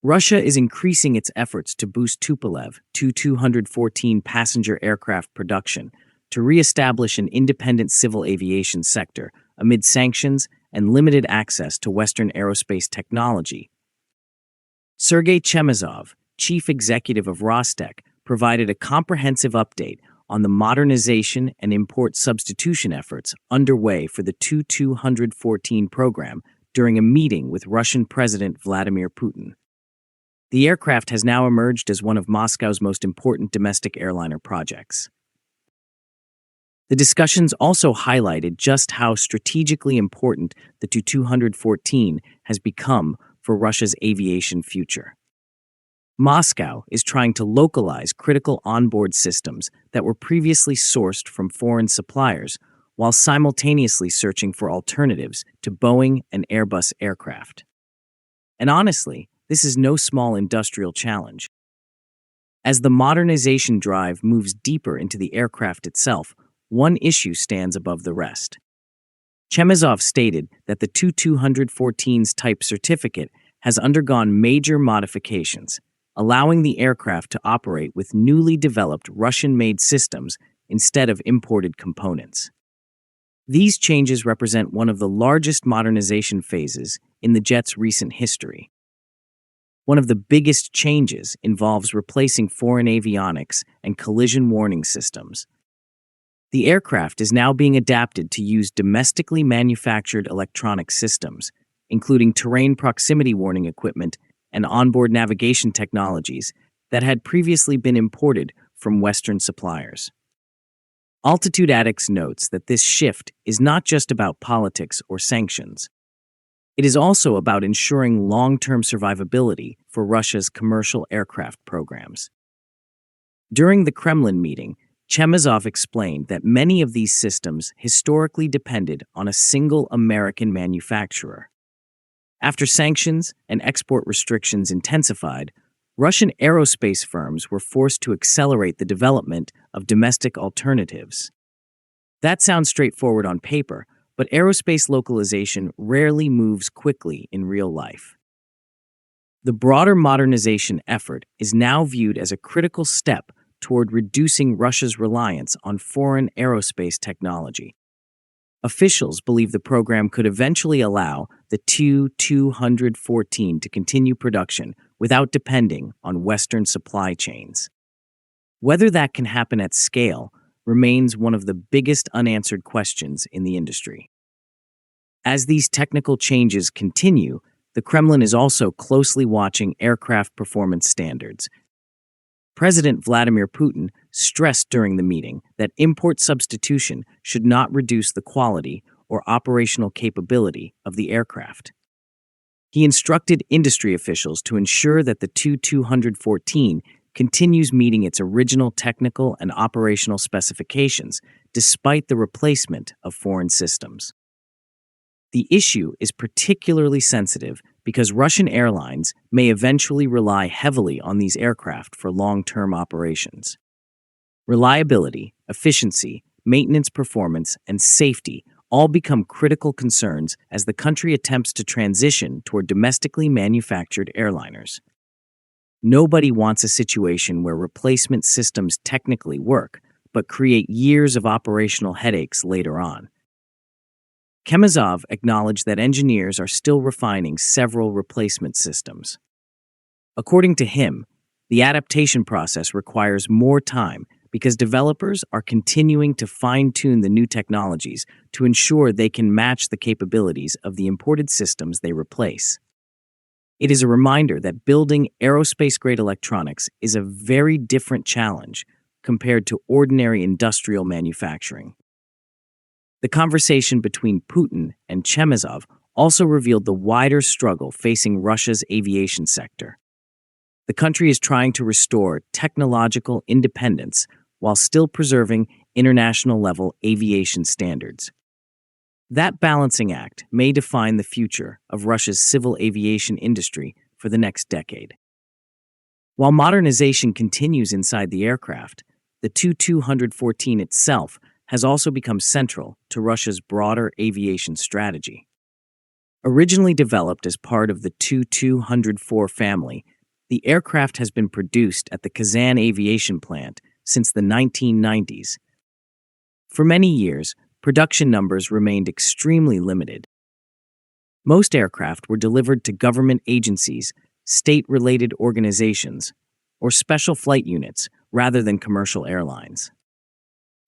Russia is increasing its efforts to boost Tupolev Tu-214 passenger aircraft production to re-establish an independent civil aviation sector amid sanctions and limited access to Western aerospace technology. Sergey Chemezov, chief executive of Rostec, provided a comprehensive update on the modernization and import-substitution efforts underway for the Tu-214 program during a meeting with Russian President Vladimir Putin. The aircraft has now emerged as one of Moscow's most important domestic airliner projects. The discussions also highlighted just how strategically important the Tu-214 has become for Russia's aviation future. Moscow is trying to localize critical onboard systems that were previously sourced from foreign suppliers while simultaneously searching for alternatives to Boeing and Airbus aircraft. And honestly, this is no small industrial challenge. As the modernization drive moves deeper into the aircraft itself, one issue stands above the rest. Chemezov stated that the Tu-214's type certificate has undergone major modifications, allowing the aircraft to operate with newly developed Russian-made systems instead of imported components. These changes represent one of the largest modernization phases in the jet's recent history. One of the biggest changes involves replacing foreign avionics and collision warning systems. The aircraft is now being adapted to use domestically manufactured electronic systems, including terrain proximity warning equipment and onboard navigation technologies that had previously been imported from Western suppliers. Altitude Addicts notes that this shift is not just about politics or sanctions. It is also about ensuring long-term survivability for Russia's commercial aircraft programs. During the Kremlin meeting, Chemezov explained that many of these systems historically depended on a single American manufacturer. After sanctions and export restrictions intensified, Russian aerospace firms were forced to accelerate the development of domestic alternatives. That sounds straightforward on paper, but aerospace localization rarely moves quickly in real life. The broader modernization effort is now viewed as a critical step toward reducing Russia's reliance on foreign aerospace technology. Officials believe the program could eventually allow the Tu-214 to continue production without depending on Western supply chains. Whether that can happen at scale remains one of the biggest unanswered questions in the industry. As these technical changes continue, the Kremlin is also closely watching aircraft performance standards. President Vladimir Putin stressed during the meeting that import substitution should not reduce the quality or operational capability of the aircraft. He instructed industry officials to ensure that the Tu-214 continues meeting its original technical and operational specifications despite the replacement of foreign systems. The issue is particularly sensitive because Russian airlines may eventually rely heavily on these aircraft for long-term operations. Reliability, efficiency, maintenance performance, and safety all become critical concerns as the country attempts to transition toward domestically manufactured airliners. Nobody wants a situation where replacement systems technically work, but create years of operational headaches later on. Chemezov acknowledged that engineers are still refining several replacement systems. According to him, the adaptation process requires more time because developers are continuing to fine-tune the new technologies to ensure they can match the capabilities of the imported systems they replace. It is a reminder that building aerospace-grade electronics is a very different challenge compared to ordinary industrial manufacturing. The conversation between Putin and Chemezov also revealed the wider struggle facing Russia's aviation sector. The country is trying to restore technological independence while still preserving international-level aviation standards. That balancing act may define the future of Russia's civil aviation industry for the next decade. While modernization continues inside the aircraft, the Tu-214 itself has also become central to Russia's broader aviation strategy. Originally developed as part of the Tu-214 family, the aircraft has been produced at the Kazan Aviation Plant since the 1990s. For many years, production numbers remained extremely limited. Most aircraft were delivered to government agencies, state-related organizations, or special flight units rather than commercial airlines.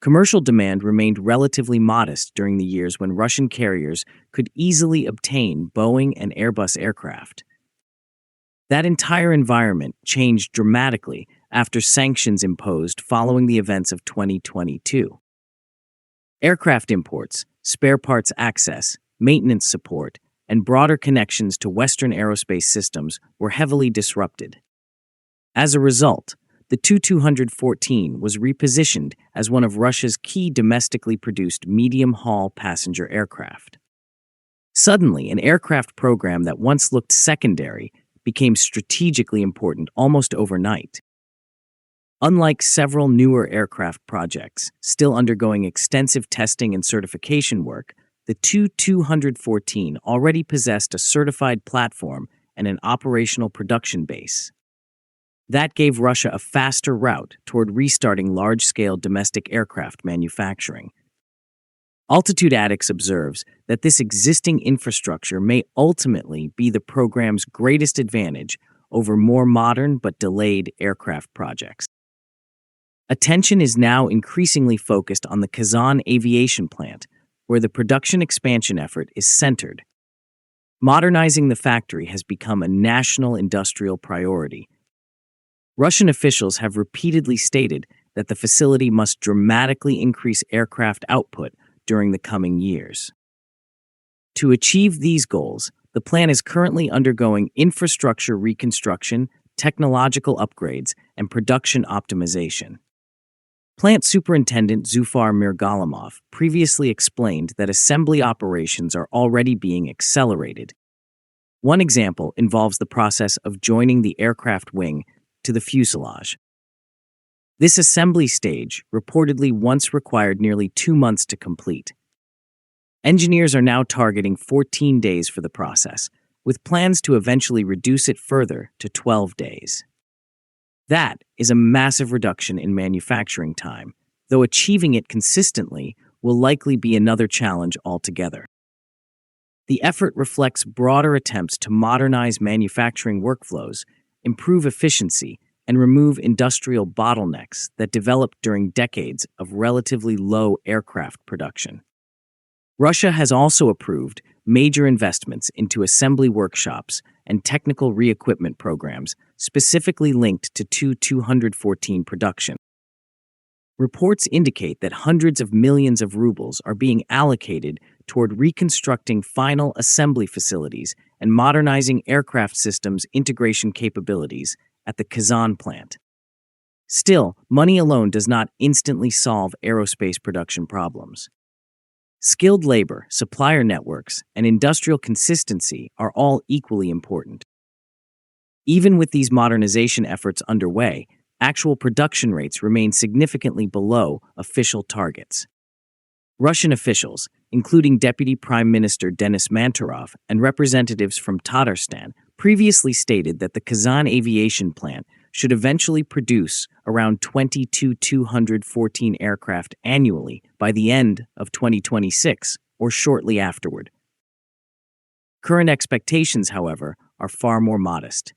Commercial demand remained relatively modest during the years when Russian carriers could easily obtain Boeing and Airbus aircraft. That entire environment changed dramatically after sanctions imposed following the events of 2022. Aircraft imports, spare parts access, maintenance support, and broader connections to Western aerospace systems were heavily disrupted. As a result, the Tu-214 was repositioned as one of Russia's key domestically produced medium-haul passenger aircraft. Suddenly, an aircraft program that once looked secondary became strategically important almost overnight. Unlike several newer aircraft projects, still undergoing extensive testing and certification work, the Tu-214 already possessed a certified platform and an operational production base. That gave Russia a faster route toward restarting large-scale domestic aircraft manufacturing. Altitude Addicts observes that this existing infrastructure may ultimately be the program's greatest advantage over more modern but delayed aircraft projects. Attention is now increasingly focused on the Kazan Aviation Plant, where the production expansion effort is centered. Modernizing the factory has become a national industrial priority. Russian officials have repeatedly stated that the facility must dramatically increase aircraft output during the coming years. To achieve these goals, the plant is currently undergoing infrastructure reconstruction, technological upgrades, and production optimization. Plant Superintendent Zufar Mirgalimov previously explained that assembly operations are already being accelerated. One example involves the process of joining the aircraft wing to the fuselage. This assembly stage reportedly once required nearly 2 months to complete. Engineers are now targeting 14 days for the process, with plans to eventually reduce it further to 12 days. That is a massive reduction in manufacturing time, though achieving it consistently will likely be another challenge altogether. The effort reflects broader attempts to modernize manufacturing workflows, improve efficiency, and remove industrial bottlenecks that developed during decades of relatively low aircraft production. Russia has also approved major investments into assembly workshops and technical re-equipment programs specifically linked to Tu-214 production. Reports indicate that hundreds of millions of rubles are being allocated toward reconstructing final assembly facilities and modernizing aircraft systems integration capabilities at the Kazan plant. Still, money alone does not instantly solve aerospace production problems. Skilled labor, supplier networks, and industrial consistency are all equally important. Even with these modernization efforts underway, actual production rates remain significantly below official targets. Russian officials, including Deputy Prime Minister Denis Manturov and representatives from Tatarstan, previously stated that the Kazan Aviation Plant should eventually produce around 20 Tu-214 aircraft annually by the end of 2026 or shortly afterward. Current expectations, however, are far more modest.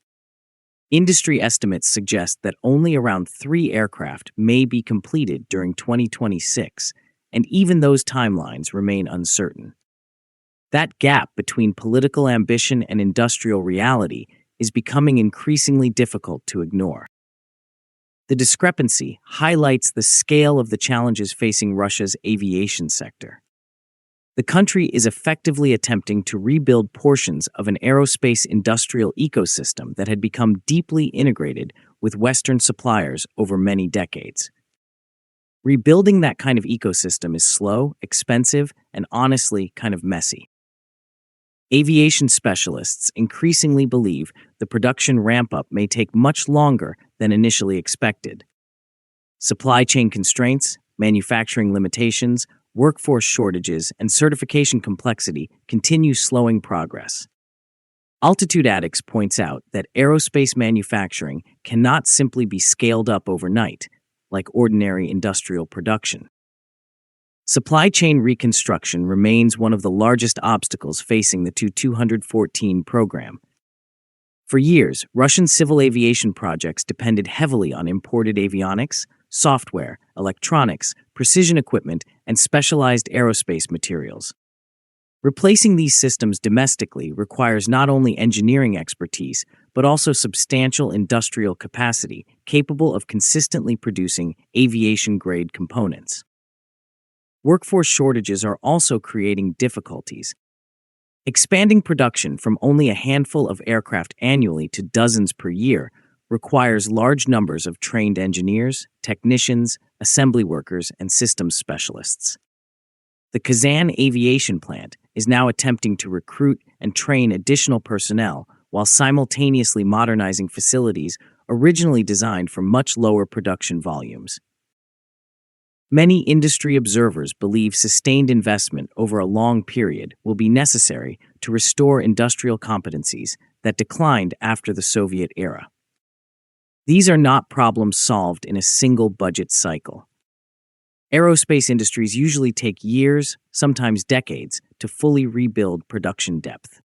Industry estimates suggest that only around 3 aircraft may be completed during 2026, and even those timelines remain uncertain. That gap between political ambition and industrial reality is becoming increasingly difficult to ignore. The discrepancy highlights the scale of the challenges facing Russia's aviation sector. The country is effectively attempting to rebuild portions of an aerospace industrial ecosystem that had become deeply integrated with Western suppliers over many decades. Rebuilding that kind of ecosystem is slow, expensive, and honestly kind of messy. Aviation specialists increasingly believe the production ramp-up may take much longer than initially expected. Supply chain constraints, manufacturing limitations, workforce shortages, and certification complexity continue slowing progress. Altitude Addicts points out that aerospace manufacturing cannot simply be scaled up overnight, like ordinary industrial production. Supply chain reconstruction remains one of the largest obstacles facing the Tu-214 program. For years, Russian civil aviation projects depended heavily on imported avionics, software, electronics, precision equipment, and specialized aerospace materials. Replacing these systems domestically requires not only engineering expertise, but also substantial industrial capacity capable of consistently producing aviation-grade components. Workforce shortages are also creating difficulties. Expanding production from only a handful of aircraft annually to dozens per year requires large numbers of trained engineers, technicians, assembly workers, and systems specialists. The Kazan Aviation Plant is now attempting to recruit and train additional personnel while simultaneously modernizing facilities originally designed for much lower production volumes. Many industry observers believe sustained investment over a long period will be necessary to restore industrial competencies that declined after the Soviet era. These are not problems solved in a single budget cycle. Aerospace industries usually take years, sometimes decades, to fully rebuild production depth.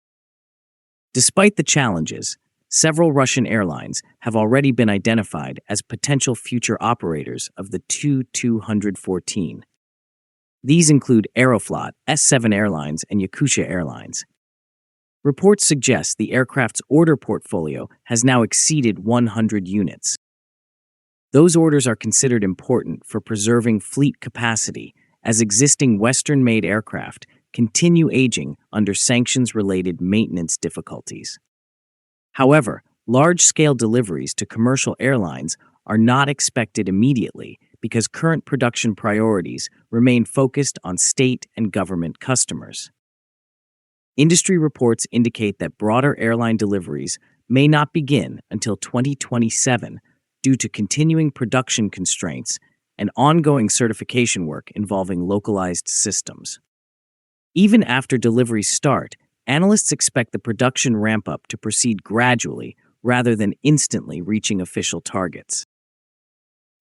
Despite the challenges, several Russian airlines have already been identified as potential future operators of the Tu-214. These include Aeroflot, S7 Airlines, and Yakutia Airlines. Reports suggest the aircraft's order portfolio has now exceeded 100 units. Those orders are considered important for preserving fleet capacity as existing Western-made aircraft continue aging under sanctions-related maintenance difficulties. However, large-scale deliveries to commercial airlines are not expected immediately because current production priorities remain focused on state and government customers. Industry reports indicate that broader airline deliveries may not begin until 2027 due to continuing production constraints and ongoing certification work involving localized systems. Even after deliveries start, analysts expect the production ramp-up to proceed gradually rather than instantly reaching official targets.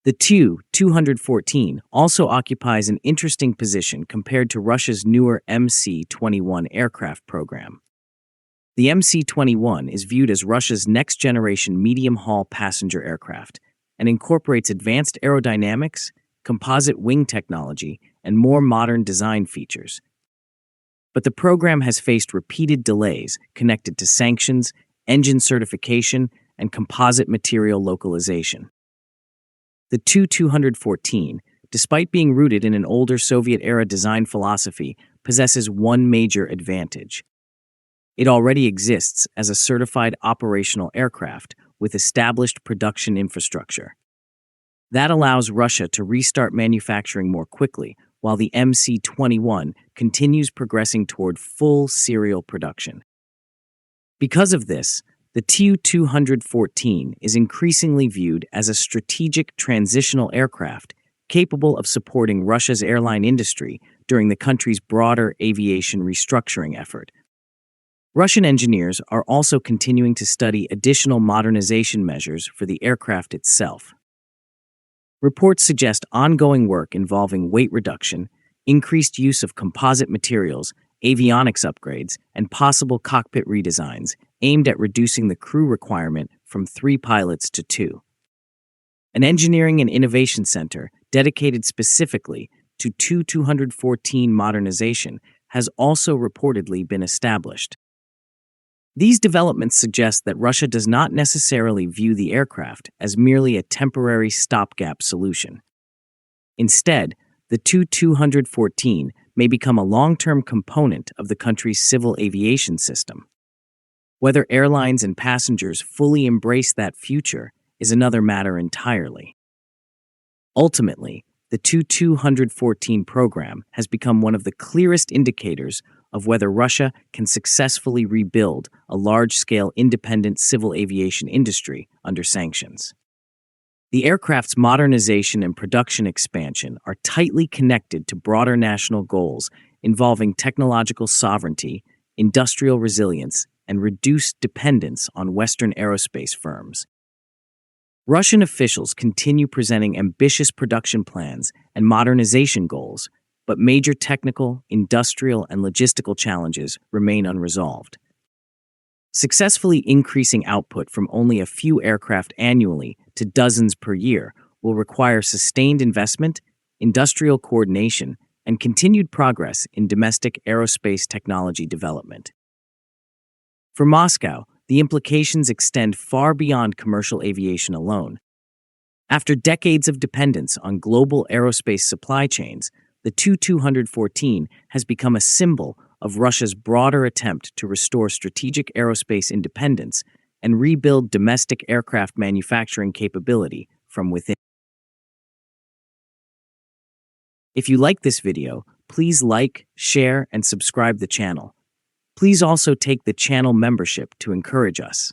The Tu-214 also occupies an interesting position compared to Russia's newer MC-21 aircraft program. The MC-21 is viewed as Russia's next-generation medium-haul passenger aircraft and incorporates advanced aerodynamics, composite wing technology, and more modern design features. But the program has faced repeated delays connected to sanctions, engine certification, and composite material localization. The Tu-214, despite being rooted in an older Soviet-era design philosophy, possesses one major advantage. It already exists as a certified operational aircraft with established production infrastructure. That allows Russia to restart manufacturing more quickly, while the MC-21 continues progressing toward full serial production. Because of this, the Tu-214 is increasingly viewed as a strategic transitional aircraft capable of supporting Russia's airline industry during the country's broader aviation restructuring effort. Russian engineers are also continuing to study additional modernization measures for the aircraft itself. Reports suggest ongoing work involving weight reduction, increased use of composite materials, avionics upgrades, and possible cockpit redesigns aimed at reducing the crew requirement from 3 pilots to 2. An engineering and innovation center dedicated specifically to Tu-214 modernization has also reportedly been established. These developments suggest that Russia does not necessarily view the aircraft as merely a temporary stopgap solution. Instead, the Tu-214 may become a long-term component of the country's civil aviation system. Whether airlines and passengers fully embrace that future is another matter entirely. Ultimately, the Tu-214 program has become one of the clearest indicators of whether Russia can successfully rebuild a large-scale independent civil aviation industry under sanctions. The aircraft's modernization and production expansion are tightly connected to broader national goals involving technological sovereignty, industrial resilience, and reduced dependence on Western aerospace firms. Russian officials continue presenting ambitious production plans and modernization goals, but major technical, industrial, and logistical challenges remain unresolved. Successfully increasing output from only a few aircraft annually to dozens per year will require sustained investment, industrial coordination, and continued progress in domestic aerospace technology development. For Moscow, the implications extend far beyond commercial aviation alone. After decades of dependence on global aerospace supply chains, the Tu-214 has become a symbol of Russia's broader attempt to restore strategic aerospace independence and rebuild domestic aircraft manufacturing capability from within. If you like this video, please like, share, and subscribe the channel. Please also take the channel membership to encourage us.